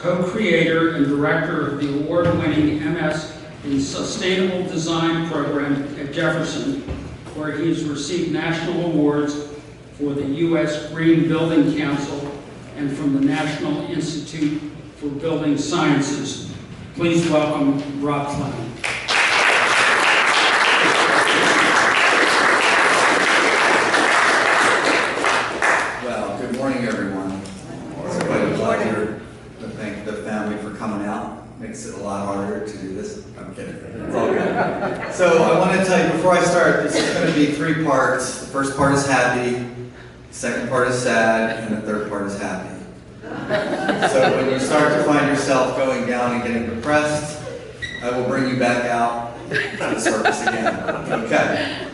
co-creator and director of the award-winning MS in Sustainable Design program at Jefferson, where he has received national awards for the U.S. Green Building Council and from the National Institute for Building Sciences. Please welcome Rob Fleming. Well, good morning, everyone. It's quite a pleasure to thank the family for coming out. Makes it a lot harder to do this. I'm kidding. It's all good. So I want to tell you, before I start, this is going to be 3 parts. The first part is happy, the second part is sad, and the third part is happy. So when you start to find yourself going down and getting depressed, I will bring you back out to the surface again. Okay.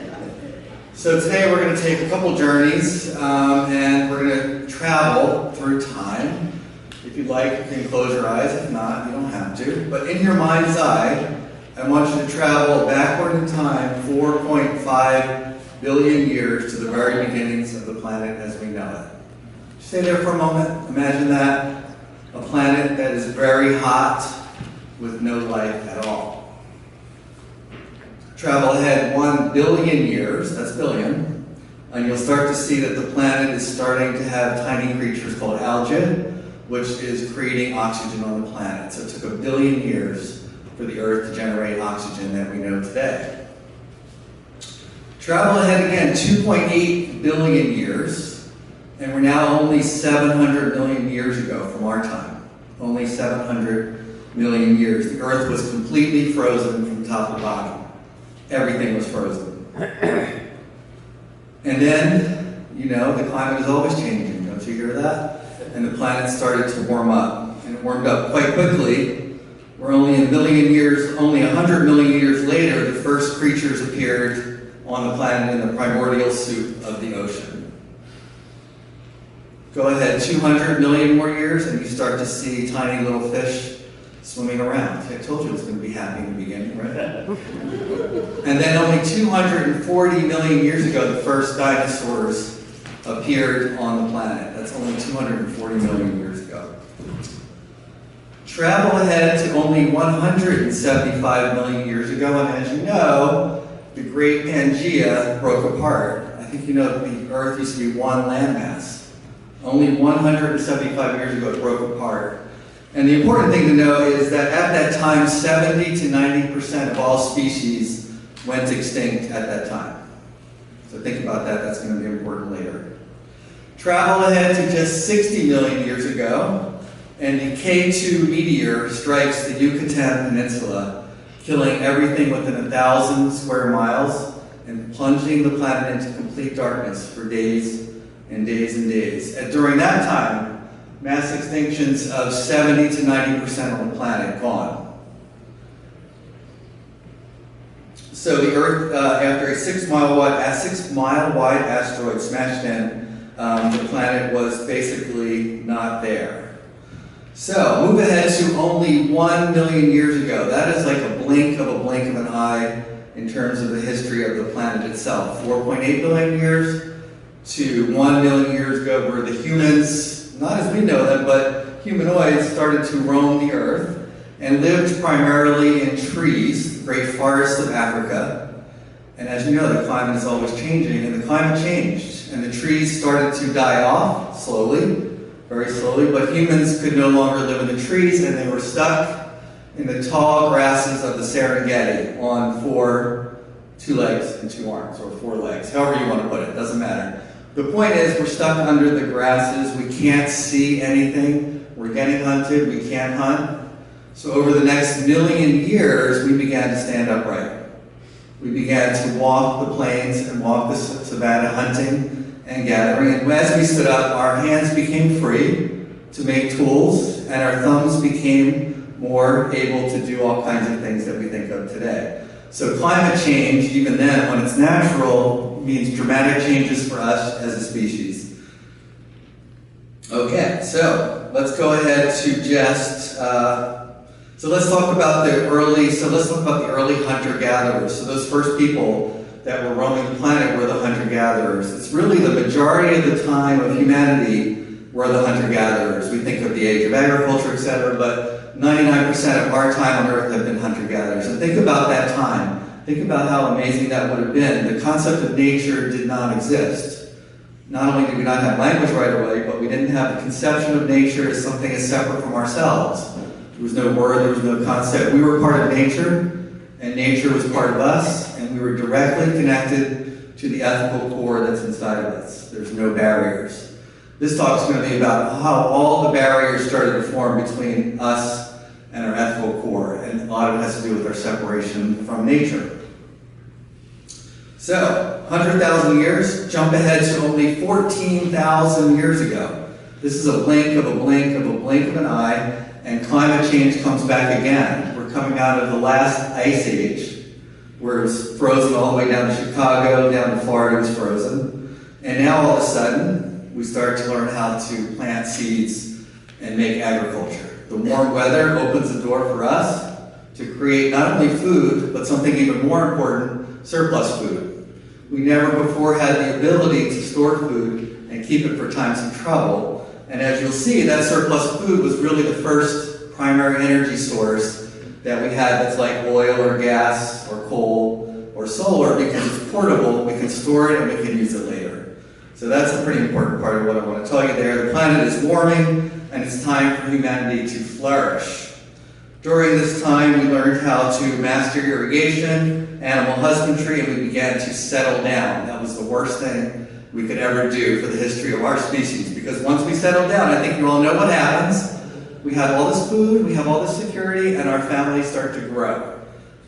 So today we're going to take a couple journeys, and we're going to travel through time. If you'd like, you can close your eyes. If not, you don't have to. But in your mind's eye, I want you to travel backward in time 4.5 billion years to the very beginnings of the planet as we know it. Stay there for a moment. Imagine that. A planet that is very hot with no life at all. Travel ahead 1 billion years, that's billion, and you'll start to see that the planet is starting to have tiny creatures called algae, which is creating oxygen on the planet. So it took 1 billion years for the Earth to generate oxygen that we know today. Travel ahead again 2.8 billion years, and we're now only 700 million years ago from our time. Only 700 million years. The Earth was completely frozen from top to bottom. Everything was frozen. And then, you know, the climate is always changing. Don't you hear that? And the planet started to warm up. And it warmed up quite quickly. We're only a million years, only 100 million years later, the first creatures appeared on the planet in the primordial soup of the ocean. Go ahead 200 million more years and you start to see tiny little fish swimming around. I told you it was going to be happy in the beginning, right? And then only 240 million years ago, the first dinosaurs appeared on the planet. That's only 240 million years ago. Travel ahead to only 175 million years ago, and as you know, the great Pangea broke apart. I think you know the Earth used to be one landmass. Only 175 years ago it broke apart. And the important thing to know is that at that time, 70 to 90% of all species went extinct at that time. So think about that, that's going to be important later. Travel ahead to just 60 million years ago, and the K2 meteor strikes the Yucatan Peninsula, killing everything within 1,000 square miles and plunging the planet into complete darkness for days and days and days. And during that time, mass extinctions of 70 to 90% of the planet gone. So the Earth, after a 6 mile wide asteroid smashed in, the planet was basically not there. So move ahead to only 1 million years ago. That is like a blink of an eye in terms of the history of the planet itself. 4.8 billion years to 1 million years ago, where the humans, not as we know them, but humanoids started to roam the Earth and lived primarily in trees, the great forests of Africa. And as you know, the climate is always changing, and the climate changed. And the trees started to die off slowly, very slowly, but humans could no longer live in the trees, and they were stuck in the tall grasses of the Serengeti on 2 legs and 2 arms, or 4 legs, however you want to put it, doesn't matter. The point is, we're stuck under the grasses, we can't see anything, we're getting hunted, we can't hunt. So over the next million years, we began to stand upright. We began to walk the plains and walk the savanna hunting and gathering. And as we stood up, our hands became free to make tools, and our thumbs became more able to do all kinds of things that we think of today. So climate change, even then, when it's natural, means dramatic changes for us as a species. Okay, so let's go ahead to just, let's talk about the early hunter-gatherers. So those first people that were roaming the planet were the hunter-gatherers. It's really the majority of the time of humanity were the hunter-gatherers. We think of the age of agriculture, etc., but 99% of our time on Earth have been hunter-gatherers. And think about that time. Think about how amazing that would have been. The concept of nature did not exist. Not only did we not have language right away, but we didn't have the conception of nature as something as separate from ourselves. There was no word, there was no concept. We were part of nature, and nature was part of us, and we were directly connected to the ethical core that's inside of us. There's no barriers. This talk is going to be about how all the barriers started to form between us and our ethical core, and a lot of it has to do with our separation from nature. So, 100,000 years, jump ahead to only 14,000 years ago. This is a blink of a blink of a blink of an eye, and climate change comes back again. We're coming out of the last ice age, where it was frozen all the way down to Chicago, down to Florida, it was frozen. And now all of a sudden, we start to learn how to plant seeds and make agriculture. The warm weather opens the door for us to create not only food, but something even more important, surplus food. We never before had the ability to store food and keep it for times of trouble. And as you'll see, that surplus food was really the first primary energy source that we had that's like oil or gas or coal or solar, because it's portable, we can store it and we can use it later. So that's a pretty important part of what I want to tell you there. The planet is warming, and it's time for humanity to flourish. During this time, we learned how to master irrigation, animal husbandry, and we began to settle down. That was the worst thing we could ever do for the history of our species, because once we settle down, I think you all know what happens. We have all this food, we have all this security, and our families start to grow.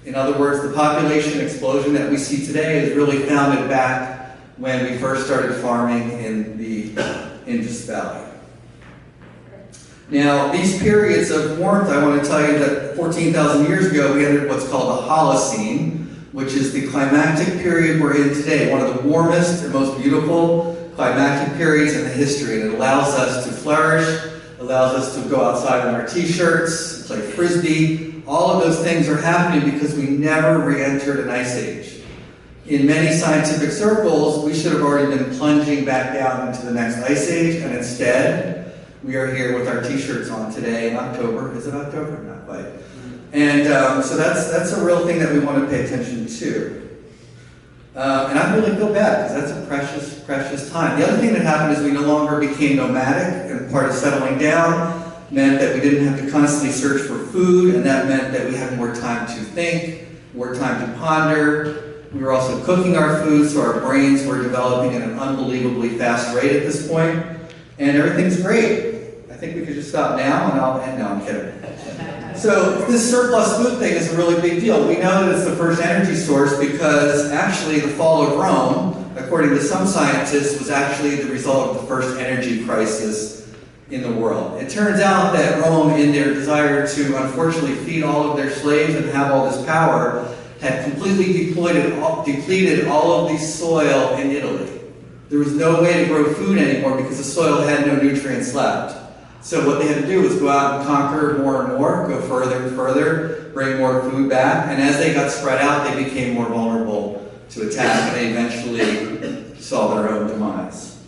In other words, the population explosion that we see today is really founded back when we first started farming in the Indus Valley. Now, these periods of warmth, I want to tell you that 14,000 years ago, we entered what's called the Holocene, which is the climactic period we're in today, one of the warmest and most beautiful climactic periods in the history. And it allows us to flourish, allows us to go outside in our t-shirts, play frisbee. All of those things are happening because we never re-entered an ice age. In many scientific circles, we should have already been plunging back down into the next ice age, and instead, we are here with our t-shirts on today in October. Is it October? Not quite. And so that's a real thing that we want to pay attention to. And I really feel bad, because that's a precious, precious time. The other thing that happened is we no longer became nomadic, and part of settling down meant that we didn't have to constantly search for food, and that meant that we had more time to think, more time to ponder. We were also cooking our food, so our brains were developing at an unbelievably fast rate at this point, and everything's great. I think we could just stop now, and I'll end. No, I'm kidding. So this surplus food thing is a really big deal. We know that it's the first energy source because actually the fall of Rome, according to some scientists, was actually the result of the first energy crisis in the world. It turns out that Rome, in their desire to unfortunately feed all of their slaves and have all this power, had completely depleted all of the soil in Italy. There was no way to grow food anymore because the soil had no nutrients left. So what they had to do was go out and conquer more and more, go further and further, bring more food back, and as they got spread out, they became more vulnerable to attack, and they eventually saw their own demise.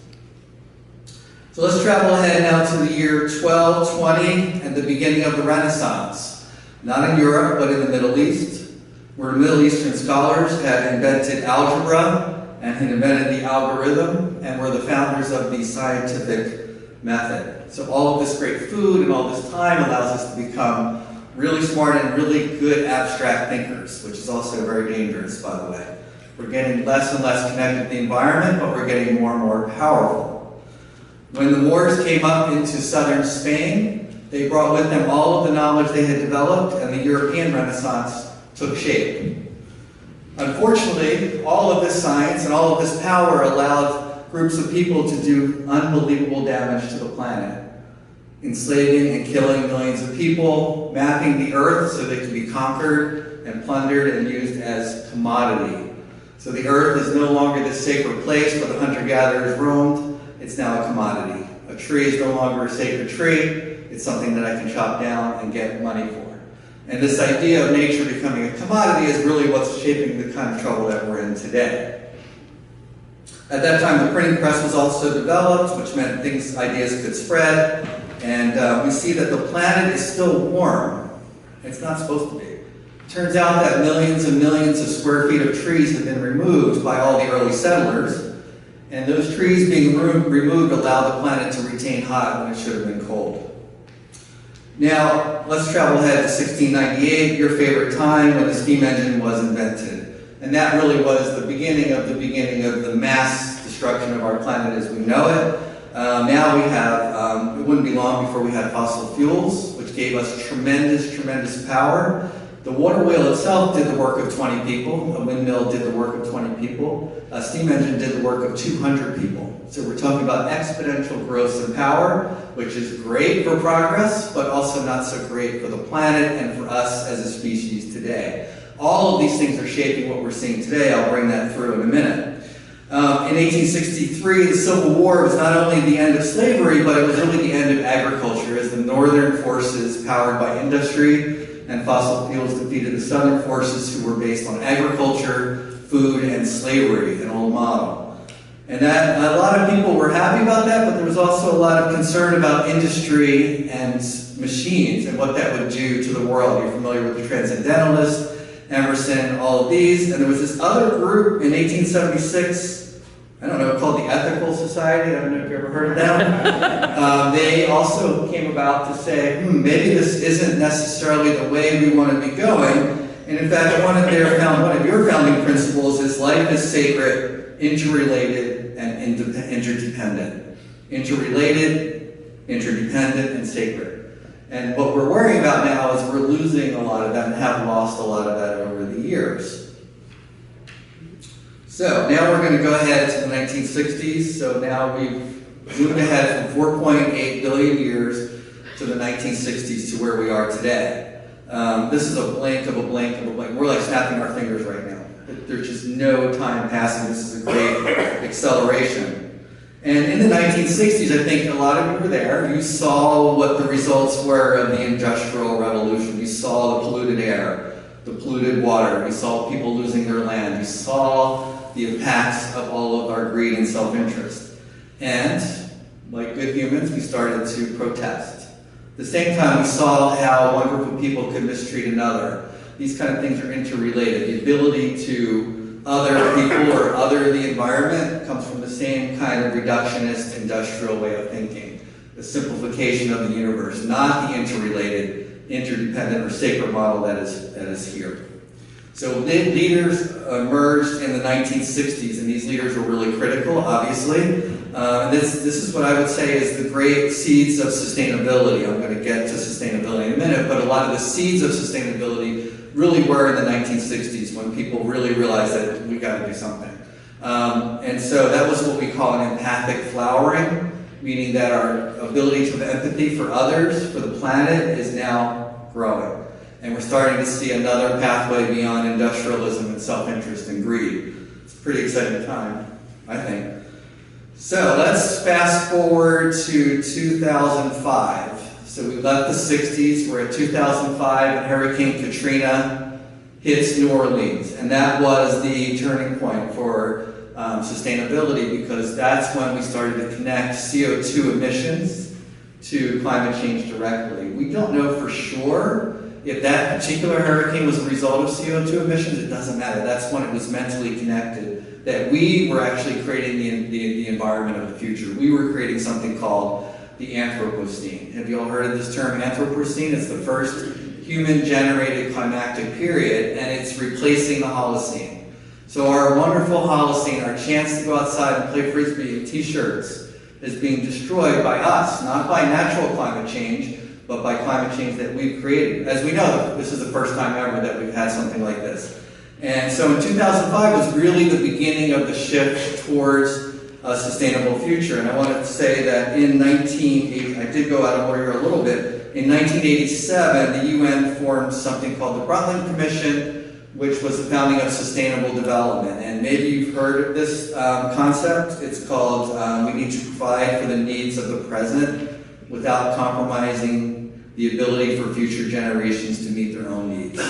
So let's travel ahead now to the year 1220 and the beginning of the Renaissance. Not in Europe, but in the Middle East, where Middle Eastern scholars had invented algebra and had invented the algorithm and were the founders of the scientific method. So all of this great food and all this time allows us to become really smart and really good abstract thinkers, which is also very dangerous, by the way. We're getting less and less connected to the environment, but we're getting more and more powerful. When the Moors came up into southern Spain, they brought with them all of the knowledge they had developed, and the European Renaissance took shape. Unfortunately, all of this science and all of this power allowed groups of people to do unbelievable damage to the planet, enslaving and killing millions of people, mapping the earth so they could be conquered and plundered and used as commodity. So the earth is no longer this sacred place where the hunter-gatherers roamed. It's now a commodity. A tree is no longer a sacred tree. It's something that I can chop down and get money for. And this idea of nature becoming a commodity is really what's shaping the kind of trouble that we're in today. At that time, the printing press was also developed, which meant ideas could spread. And we see that the planet is still warm. It's not supposed to be. It turns out that millions and millions of square feet of trees have been removed by all the early settlers. And those trees being removed allowed the planet to retain hot when it should have been cold. Now, let's travel ahead to 1698, your favorite time when the steam engine was invented. And that really was the beginning of the mass destruction of our planet as we know it. Now we have, it wouldn't be long before we had fossil fuels, which gave us tremendous, tremendous power. The water wheel itself did the work of 20 people. A windmill did the work of 20 people. A steam engine did the work of 200 people. So we're talking about exponential growth in power, which is great for progress, but also not so great for the planet and for us as a species today. All of these things are shaping what we're seeing today. I'll bring that through in a minute. In 1863, the Civil War was not only the end of slavery, but it was really the end of agriculture as the northern forces powered by industry and fossil fuels defeated the southern forces who were based on agriculture, food, and slavery, an old model. And that, a lot of people were happy about that, but there was also a lot of concern about industry and machines and what that would do to the world. You're familiar with the Transcendentalists, Emerson, all of these. And there was this other group in 1876, I don't know, called the Ethical Society. I don't know if you ever heard of them. They also came about to say, maybe this isn't necessarily the way we want to be going. And in fact, one of your founding principles is life is sacred, interrelated, and interdependent. Interrelated, interdependent, and sacred. And what we're worrying about now is we're losing a lot of that and have lost a lot of that over the years. So now we're going to go ahead to the 1960s. So now we've moved ahead from 4.8 billion years to the 1960s to where we are today. This is a blink of a blink of a blink. We're like snapping our fingers right now. There's just no time passing. This is a great acceleration. And in the 1960s, I think a lot of you were there. You saw what the results were of the Industrial Revolution. You saw the polluted air, the polluted water. You saw people losing their land. You saw the impacts of all of our greed and self-interest. And, like good humans, we started to protest. At the same time, we saw how one group of people could mistreat another. These kind of things are interrelated. The ability to other people or other the environment comes from the same kind of reductionist industrial way of thinking. The simplification of the universe, not the interrelated, interdependent, or sacred model that is here. So leaders emerged in the 1960s, and these leaders were really critical, obviously. This is what I would say is the great seeds of sustainability. I'm going to get to sustainability in a minute, but a lot of the seeds of sustainability really were in the 1960s when people really realized that we got to do something. And so that was what we call an empathic flowering, meaning that our ability to have empathy for others, for the planet, is now growing. And we're starting to see another pathway beyond industrialism and self-interest and greed. It's a pretty exciting time, I think. So let's fast forward to 2005. So we left the 60s, we're at 2005, and Hurricane Katrina hits New Orleans. And that was the turning point for sustainability, because that's when we started to connect CO2 emissions to climate change directly. We don't know for sure if that particular hurricane was a result of CO2 emissions. It doesn't matter. That's when it was mentally connected, that we were actually creating the environment of the future. We were creating something called the Anthropocene. Have you all heard of this term, Anthropocene? It's the first human-generated climactic period, and it's replacing the Holocene. So our wonderful Holocene, our chance to go outside and play Frisbee in t-shirts, is being destroyed by us, not by natural climate change, but by climate change that we've created. As we know, this is the first time ever that we've had something like this. And so in 2005 was really the beginning of the shift towards a sustainable future. And I want to say that in 1980, I did go out of order here a little bit. In 1987, the UN formed something called the Brundtland Commission, which was the founding of sustainable development. And maybe you've heard of this concept. It's called we need to provide for the needs of the present without compromising the ability for future generations to meet their own needs.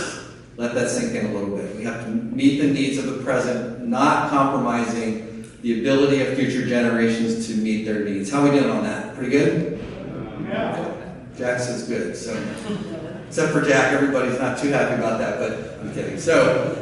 Let that sink in a little bit. We have to meet the needs of the present, not compromising the ability of future generations to meet their needs. How are we doing on that? Pretty good? Yeah. Jack says good, so, except for Jack, everybody's not too happy about that, but I'm kidding. So,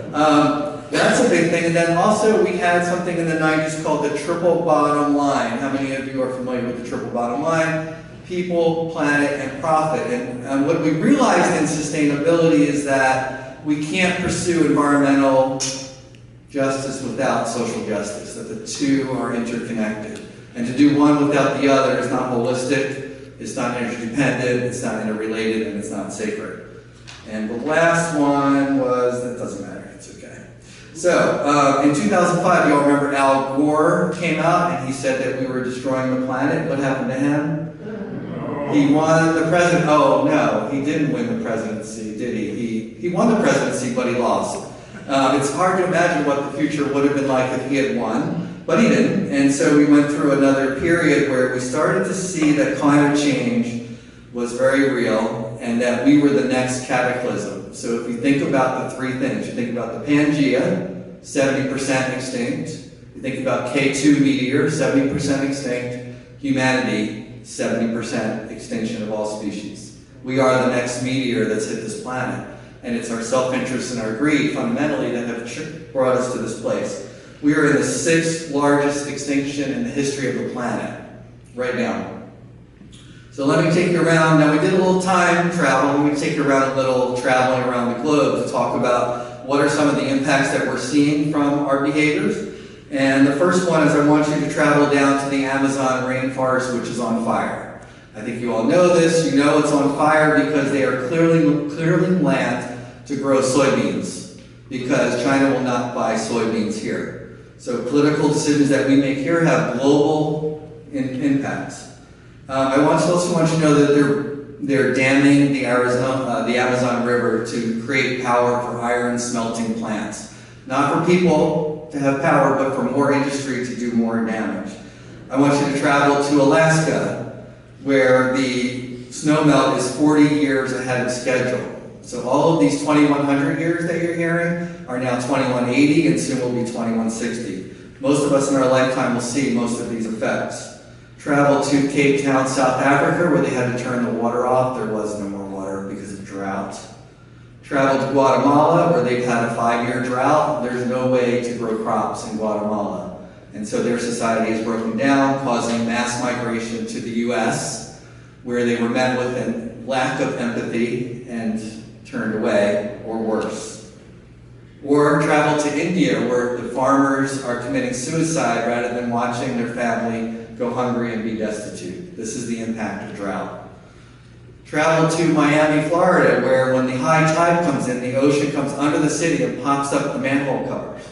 that's a big thing. And then also we had something in the 90s called the triple bottom line. How many of you are familiar with the triple bottom line? People, planet, and profit. And what we realized in sustainability is that we can't pursue environmental justice without social justice, that the two are interconnected. And to do one without the other is not holistic, it's not interdependent, it's not interrelated, and it's not sacred. And the last one was, that doesn't matter, it's okay. So, in 2005, you all remember Al Gore came out and he said that we were destroying the planet. What happened to him? He won the presidency. Oh, no, he didn't win the presidency, did he? He won the presidency, but he lost. It's hard to imagine what the future would have been like if he had won, but he didn't. And so we went through another period where we started to see that climate change was very real and that we were the next cataclysm. So if you think about the three things, you think about the Pangea, 70% extinct. You think about K2 meteor, 70% extinct. Humanity, 70% extinction of all species. We are the next meteor that's hit this planet. And it's our self-interest and our greed, fundamentally, that have brought us to this place. We are in the 6th largest extinction in the history of the planet, right now. So let me take you around. Now, we did a little time travel. Let me take you around a little traveling around the globe to talk about what are some of the impacts that we're seeing from our behaviors. And the first one is I want you to travel down to the Amazon rainforest, which is on fire. I think you all know this. You know it's on fire because they are clearly planned to grow soybeans, because China will not buy soybeans here. So political decisions that we make here have global impacts. I also want you to know that they're damming the Amazon River to create power for iron smelting plants. Not for people to have power, but for more industry to do more damage. I want you to travel to Alaska, where the snowmelt is 40 years ahead of schedule. So all of these 2100 years that you're hearing are now 2180, and soon will be 2160. Most of us in our lifetime will see most of these effects. Travel to Cape Town, South Africa, where they had to turn the water off. There was no more water because of drought. Travel to Guatemala, where they've had a 5-year drought. There's no way to grow crops in Guatemala. And so their society is broken down, causing mass migration to the US, where they were met with a lack of empathy and turned away, or worse. Or travel to India, where the farmers are committing suicide rather than watching their family go hungry and be destitute. This is the impact of drought. Travel to Miami, Florida, where when the high tide comes in, the ocean comes under the city and pops up the manhole covers.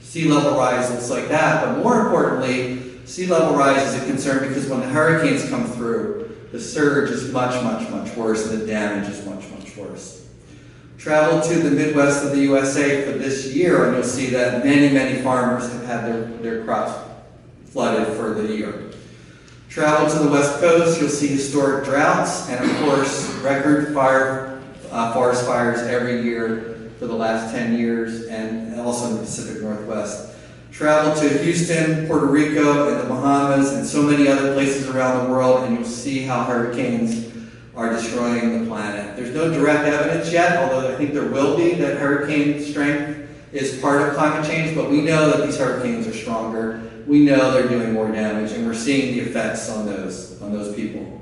Sea level rise looks like that, but more importantly, sea level rise is a concern because when the hurricanes come through, the surge is much, much, much worse, and the damage is much, much worse. Travel to the Midwest of the USA for this year, and you'll see that many, many farmers have had their crops flooded for the year. Travel to the West Coast, you'll see historic droughts, and of course, record forest fires every year for the last 10 years, and also in the Pacific Northwest. Travel to Houston, Puerto Rico, and the Bahamas, and so many other places around the world, and you'll see how hurricanes are destroying the planet. There's no direct evidence yet, although I think there will be, that hurricane strength is part of climate change, but we know that these hurricanes are stronger. We know they're doing more damage, and we're seeing the effects on those people.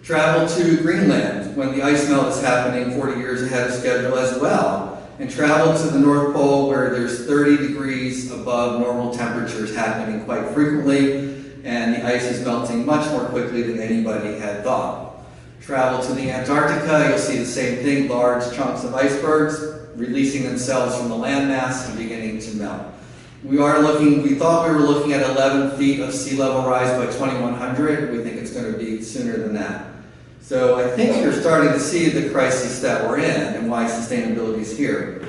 Travel to Greenland, when the ice melt is happening 40 years ahead of schedule as well. And travel to the North Pole, where there's 30 degrees above normal temperatures happening quite frequently, and the ice is melting much more quickly than anybody had thought. Travel to the Antarctica, you'll see the same thing, large chunks of icebergs releasing themselves from the landmass and beginning to melt. We thought we were looking at 11 feet of sea level rise by 2100. We think it's going to be sooner than that. So I think you're starting to see the crisis that we're in and why sustainability is here.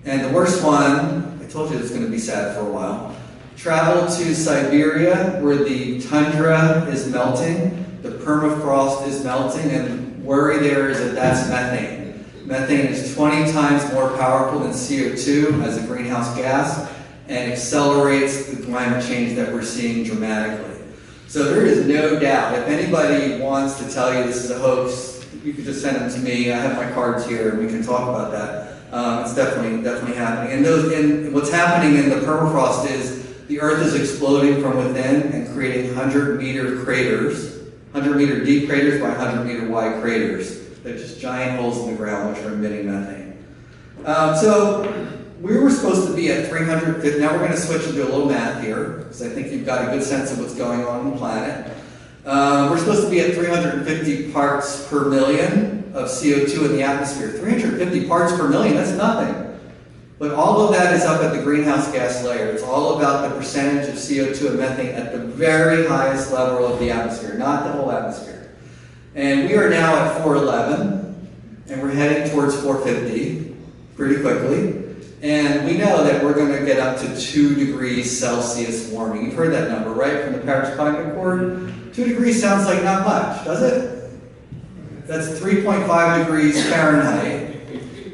And the worst one, I told you it's going to be sad for a while. Travel to Siberia, where the tundra is melting, the permafrost is melting, and worry there is that that's methane. Methane is 20 times more powerful than CO2 as a greenhouse gas, and accelerates the climate change that we're seeing dramatically. So there is no doubt, if anybody wants to tell you this is a hoax, you could just send them to me. I have my cards here and we can talk about that. It's definitely happening. And what's happening in the permafrost is the Earth is exploding from within and creating 100-meter craters, 100-meter deep craters by 100-meter wide craters. They're just giant holes in the ground which are emitting methane. So we were supposed to be at 350. Now we're going to switch into a little math here, because I think you've got a good sense of what's going on the planet. We're supposed to be at 350 parts per million of CO2 in the atmosphere. 350 parts per million, that's nothing. But all of that is up at the greenhouse gas layer. It's all about the percentage of CO2 and methane at the very highest level of the atmosphere, not the whole atmosphere. And we are now at 411, and we're heading towards 450 pretty quickly. And we know that we're going to get up to 2 degrees Celsius warming. You've heard that number, right, from the Paris Climate Accord? 2 degrees sounds like not much, does it? That's 3.5 degrees Fahrenheit.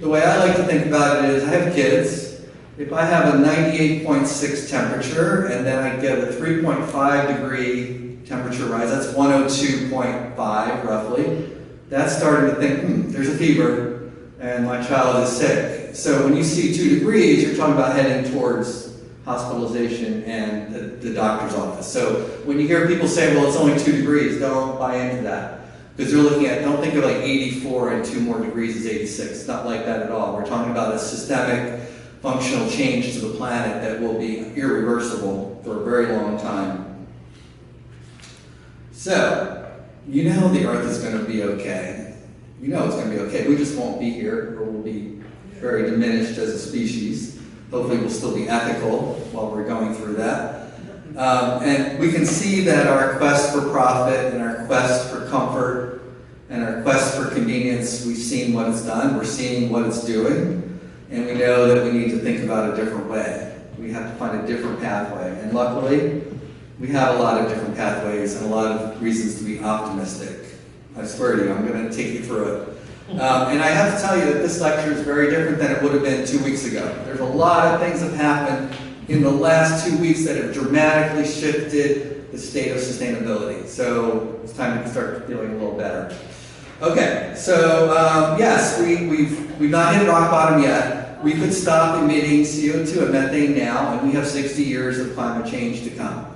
The way I like to think about it is, I have kids. If I have a 98.6 temperature, and then I get a 3.5 degree temperature rise, that's 102.5 roughly. That's starting to think, there's a fever, and my child is sick. So when you see 2 degrees, you're talking about heading towards hospitalization and the doctor's office. So when you hear people say, well, it's only 2 degrees, don't buy into that. Because they're looking at, don't think of like 84 and 2 more degrees is 86. It's not like that at all. We're talking about a systemic functional change to the planet that will be irreversible for a very long time. So, you know the Earth is going to be okay. You know it's going to be okay. We just won't be here, or we'll be very diminished as a species. Hopefully we'll still be ethical while we're going through that. And we can see that our quest for profit and our quest for comfort and our quest for convenience, we've seen what it's done, we're seeing what it's doing, and we know that we need to think about a different way. We have to find a different pathway. And luckily, we have a lot of different pathways and a lot of reasons to be optimistic. I swear to you, I'm going to take you through it. And I have to tell you that this lecture is very different than it would have been 2 weeks ago. There's a lot of things that have happened in the last 2 weeks that have dramatically shifted the state of sustainability. So it's time to start feeling a little better. Okay, so yes, we've not hit rock bottom yet. We could stop emitting CO2 and methane now, and we have 60 years of climate change to come.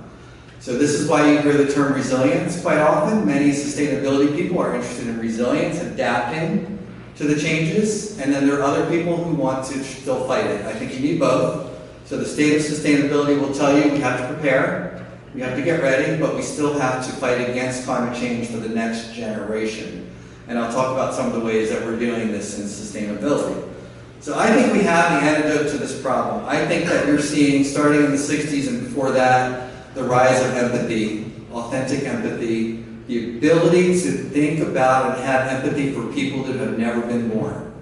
So this is why you hear the term resilience quite often. Many sustainability people are interested in resilience, adapting to the changes, and then there are other people who want to still fight it. I think you need both. So the state of sustainability will tell you we have to prepare, we have to get ready, but we still have to fight against climate change for the next generation. And I'll talk about some of the ways that we're doing this in sustainability. So I think we have the antidote to this problem. I think that you're seeing, starting in the 60s and before that, the rise of empathy, authentic empathy, the ability to think about and have empathy for people that have never been born.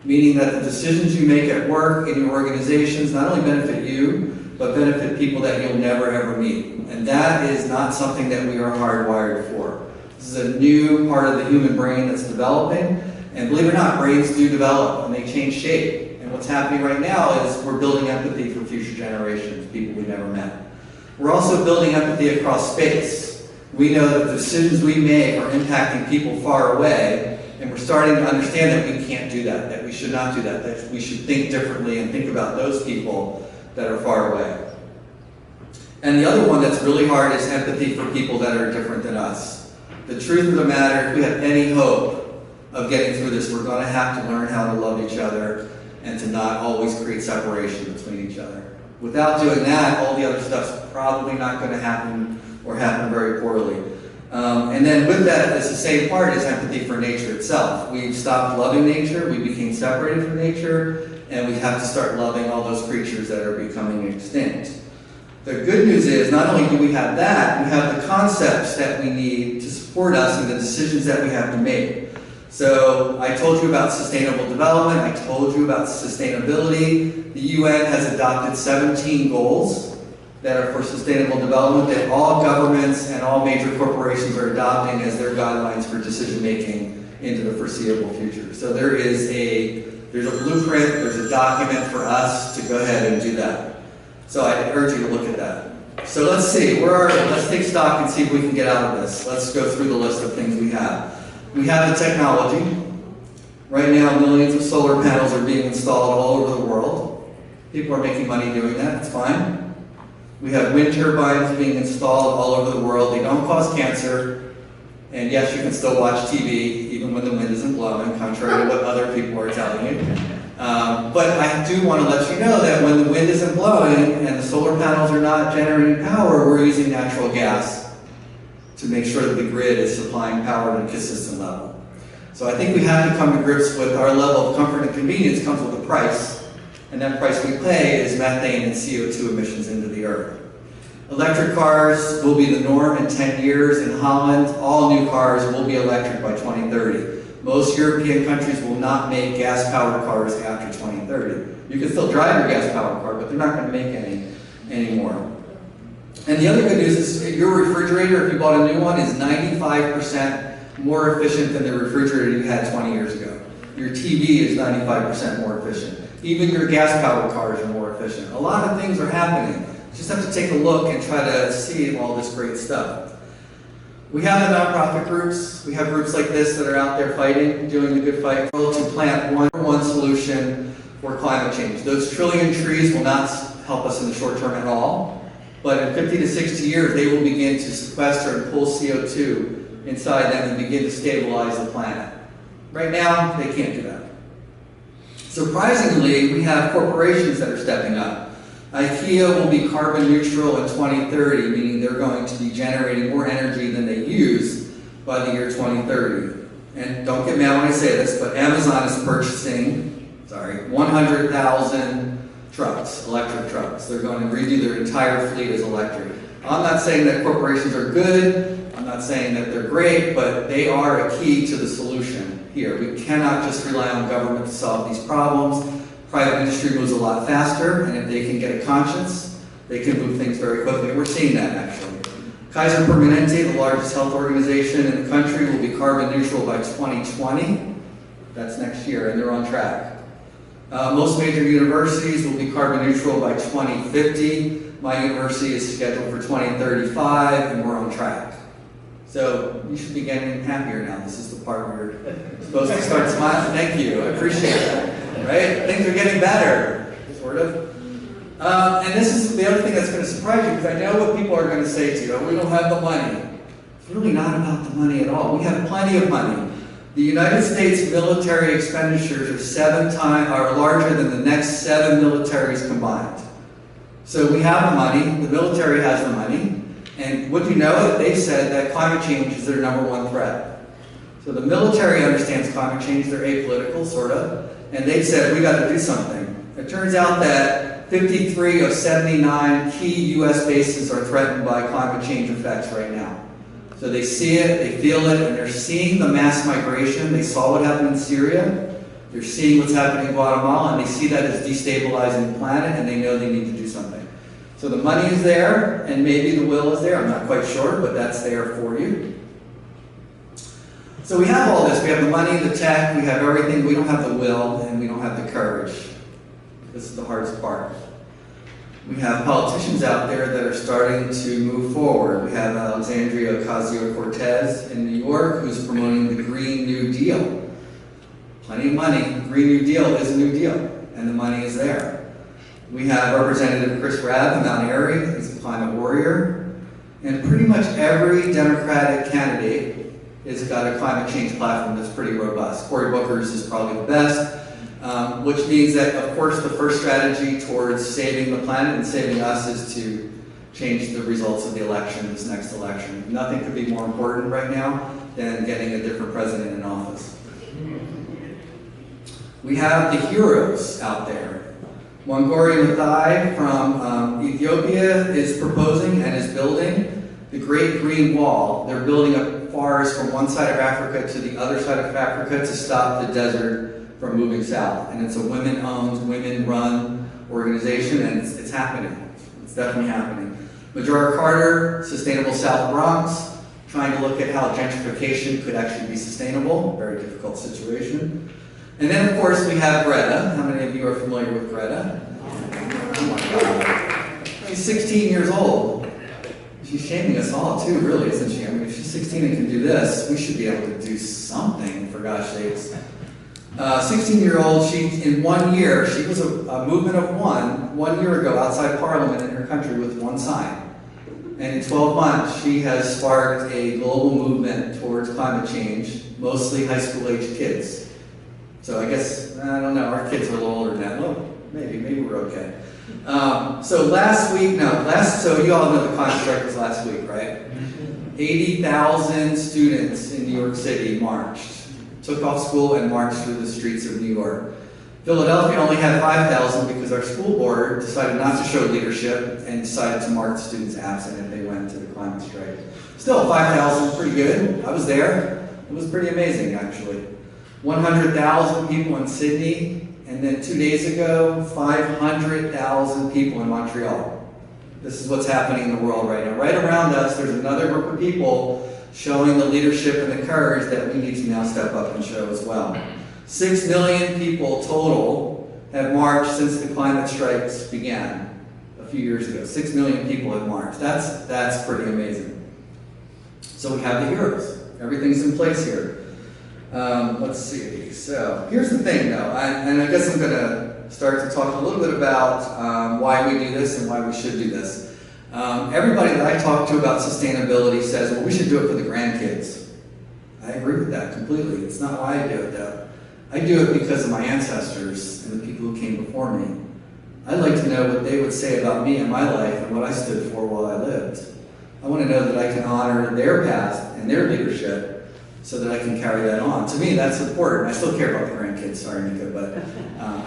Meaning that the decisions you make at work, in your organizations, not only benefit you, but benefit people that you'll never ever meet. And that is not something that we are hardwired for. This is a new part of the human brain that's developing. And believe it or not, brains do develop and they change shape. And what's happening right now is we're building empathy for future generations, people we've never met. We're also building empathy across space. We know that the decisions we make are impacting people far away, and we're starting to understand that we can't do that, that we should not do that, that we should think differently and think about those people that are far away. And the other one that's really hard is empathy for people that are different than us. The truth of the matter, if we have any hope of getting through this, we're going to have to learn how to love each other and to not always create separation between each other. Without doing that, all the other stuff's probably not going to happen or happen very poorly. And then with that, it's the same part as empathy for nature itself. We've stopped loving nature, we became separated from nature, and we have to start loving all those creatures that are becoming extinct. The good news is, not only do we have that, we have the concepts that we need to support us in the decisions that we have to make. So I told you about sustainable development, I told you about sustainability. The UN has adopted 17 goals that are for sustainable development that all governments and all major corporations are adopting as their guidelines for decision making into the foreseeable future. So there's a blueprint, there's a document for us to go ahead and do that. So I urge you to look at that. So let's see, let's take stock and see if we can get out of this. Let's go through the list of things we have. We have the technology. Right now, millions of solar panels are being installed all over the world. People are making money doing that, it's fine. We have wind turbines being installed all over the world. They don't cause cancer. And yes, you can still watch TV even when the wind isn't blowing, contrary to what other people are telling you. But I do want to let you know that when the wind isn't blowing and the solar panels are not generating power, we're using natural gas to make sure that the grid is supplying power at a consistent level. So I think we have to come to grips with our level of comfort and convenience comes with a price, and that price we pay is methane and CO2 emissions into the earth. Electric cars will be the norm in 10 years. In Holland, all new cars will be electric by 2030. Most European countries will not make gas-powered cars after 2030. You can still drive your gas-powered car, but they're not going to make any anymore. And the other good news is your refrigerator, if you bought a new one, is 95% more efficient than the refrigerator you had 20 years ago. Your TV is 95% more efficient. Even your gas-powered cars are more efficient. A lot of things are happening. You just have to take a look and try to see all this great stuff. We have the nonprofit groups. We have groups like this that are out there fighting, doing the good fight to plant one solution for climate change. Those trillion trees will not help us in the short term at all, but in 50 to 60 years, they will begin to sequester and pull CO2 inside them and begin to stabilize the planet. Right now, they can't do that. Surprisingly, we have corporations that are stepping up. IKEA will be carbon neutral in 2030, meaning they're going to be generating more energy than they use by the year 2030. And don't get mad when I say this, but Amazon is purchasing, 100,000 trucks, electric trucks. They're going to redo their entire fleet as electric. I'm not saying that corporations are good, I'm not saying that they're great, but they are a key to the solution here. We cannot just rely on government to solve these problems. Private industry moves a lot faster, and if they can get a conscience, they can move things very quickly. We're seeing that, actually. Kaiser Permanente, the largest health organization in the country, will be carbon neutral by 2020. That's next year, and they're on track. Most major universities will be carbon neutral by 2050. My university is scheduled for 2035, and we're on track. So you should be getting happier now. This is the part where you're supposed to start smiling. Thank you. I appreciate that. Right? Things are getting better, sort of. And this is the other thing that's going to surprise you, because I know what people are going to say to you. Oh, we don't have the money. It's really not about the money at all. We have plenty of money. The United States military expenditures are larger than the next 7 militaries combined. So we have the money. The military has the money. And would you know it? They've said that climate change is their #1 threat. So the military understands climate change. They're apolitical, sort of. And they said, we got to do something. It turns out that 53 of 79 key U.S. bases are threatened by climate change effects right now. So they see it, they feel it, and they're seeing the mass migration. They saw what happened in Syria. They're seeing what's happening in Guatemala, and they see that as destabilizing the planet, and they know they need to do something. So the money is there, and maybe the will is there. I'm not quite sure, but that's there for you. So we have all this. We have the money, the tech, we have everything. We don't have the will, and we don't have the courage. This is the hardest part. We have politicians out there that are starting to move forward. We have Alexandria Ocasio-Cortez in New York, who's promoting the Green New Deal. Plenty of money. The Green New Deal is a new deal, and the money is there. We have Representative Chris Rabb in Mount Airy. He's a climate warrior. And pretty much every Democratic candidate has got a climate change platform that's pretty robust. Cory Booker's is probably the best. Which means that, of course, the first strategy towards saving the planet and saving us is to change the results of the election, this next election. Nothing could be more important right now than getting a different president in office. We have the heroes out there. Wangari Maathai from Ethiopia is proposing and is building the Great Green Wall. They're building a forest from one side of Africa to the other side of Africa to stop the desert from moving south. And it's a women-owned, women-run organization, and it's happening. It's definitely happening. Majora Carter, Sustainable South Bronx, trying to look at how gentrification could actually be sustainable. Very difficult situation. And then, of course, we have Greta. How many of you are familiar with Greta? Oh my God. She's 16 years old. She's shaming us all too, really, isn't she? I mean, if she's 16 and can do this, we should be able to do something, for gosh sakes. 16-year-old, in 1 year, she was a movement of one year ago outside Parliament in her country with one sign. And in 12 months, she has sparked a global movement towards climate change, mostly high school-aged kids. So I guess, I don't know, our kids are a little older than that. Well, maybe we're okay. So you all know the climate strike was last week, right? 80,000 students in New York City marched, took off school and marched through the streets of New York. Philadelphia only had 5,000 because our school board decided not to show leadership and decided to mark the students absent if they went to the climate strike. Still, 5,000 is pretty good. I was there. It was pretty amazing, actually. 100,000 people in Sydney, and then 2 days ago, 500,000 people in Montreal. This is what's happening in the world right now. Right around us, there's another group of people showing the leadership and the courage that we need to now step up and show as well. 6 million people total have marched since the climate strikes began a few years ago. 6 million people have marched. That's pretty amazing. So we have the heroes. Everything's in place here. Let's see. So here's the thing, though, and I guess I'm going to start to talk a little bit about why we do this and why we should do this. Everybody that I talk to about sustainability says, well, we should do it for the grandkids. I agree with that completely. It's not why I do it, though. I do it because of my ancestors and the people who came before me. I'd like to know what they would say about me and my life and what I stood for while I lived. I want to know that I can honor their past and their leadership so that I can carry that on. To me, that's important. I still care about the grandkids, sorry, Nika, but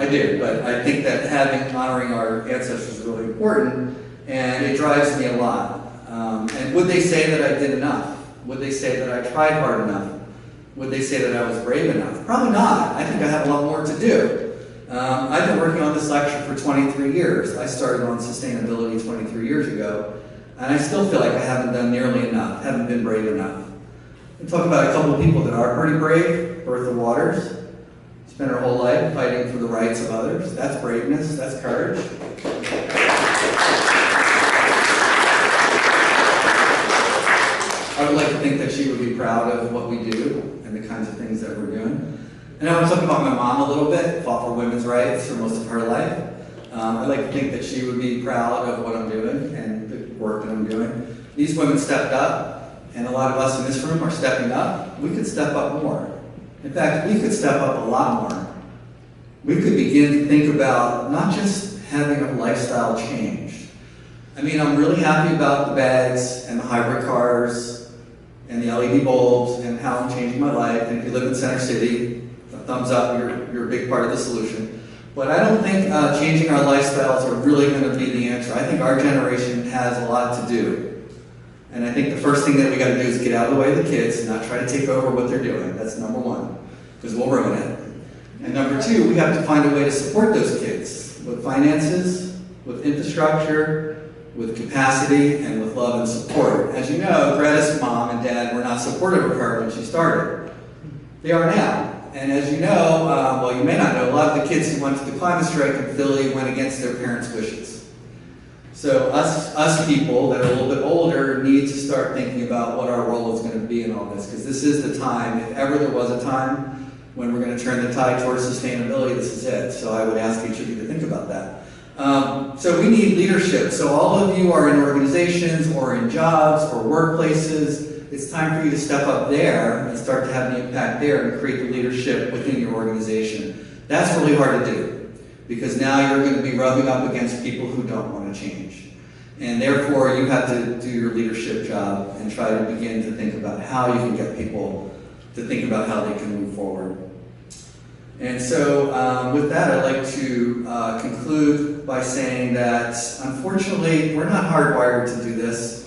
I do. But I think that honoring our ancestors is really important, and it drives me a lot. And would they say that I did enough? Would they say that I tried hard enough? Would they say that I was brave enough? Probably not. I think I have a lot more to do. I've been working on this lecture for 23 years. I started on sustainability 23 years ago, and I still feel like I haven't done nearly enough, haven't been brave enough. We talk about a couple of people that are pretty brave. Bertha Waters spent her whole life fighting for the rights of others. That's braveness, that's courage. I would like to think that she would be proud of what we do and the kinds of things that we're doing. And I want to talk about my mom a little bit, fought for women's rights for most of her life. I'd like to think that she would be proud of what I'm doing and the work that I'm doing. These women stepped up, and a lot of us in this room are stepping up. We could step up more. In fact, we could step up a lot more. We could begin to think about not just having a lifestyle change. I mean, I'm really happy about the bags and the hybrid cars and the LED bulbs and how I'm changing my life. And if you live in Center City, a thumbs up, you're a big part of the solution. But I don't think changing our lifestyles are really going to be the answer. I think our generation has a lot to do. And I think the first thing that we got to do is get out of the way of the kids and not try to take over what they're doing. That's number one, because we'll ruin it. And number two, we have to find a way to support those kids with finances, with infrastructure, with capacity, and with love and support. As you know, Greta's mom and dad were not supportive of her when she started. They are now. And as you know, well, you may not know, a lot of the kids who went to the climate strike in Philly went against their parents' wishes. So us people that are a little bit older need to start thinking about what our role is going to be in all this, because this is the time, if ever there was a time when we're going to turn the tide towards sustainability, this is it. So I would ask each of you to think about that. So we need leadership. So all of you are in organizations or in jobs or workplaces. It's time for you to step up there and start to have the impact there and create the leadership within your organization. That's really hard to do, because now you're going to be rubbing up against people who don't want to change. And therefore, you have to do your leadership job and try to begin to think about how you can get people to think about how they can move forward. And so with that, I'd like to conclude by saying that, unfortunately, we're not hardwired to do this.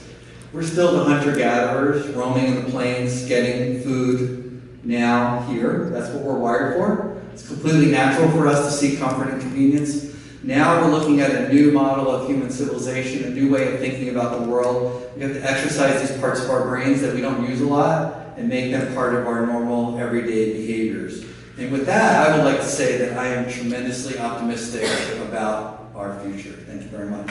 We're still the hunter-gatherers roaming in the plains, getting food now here. That's what we're wired for. It's completely natural for us to seek comfort and convenience. Now we're looking at a new model of human civilization, a new way of thinking about the world. We have to exercise these parts of our brains that we don't use a lot and make them part of our normal, everyday behaviors. And with that, I would like to say that I am tremendously optimistic about our future. Thank you very much.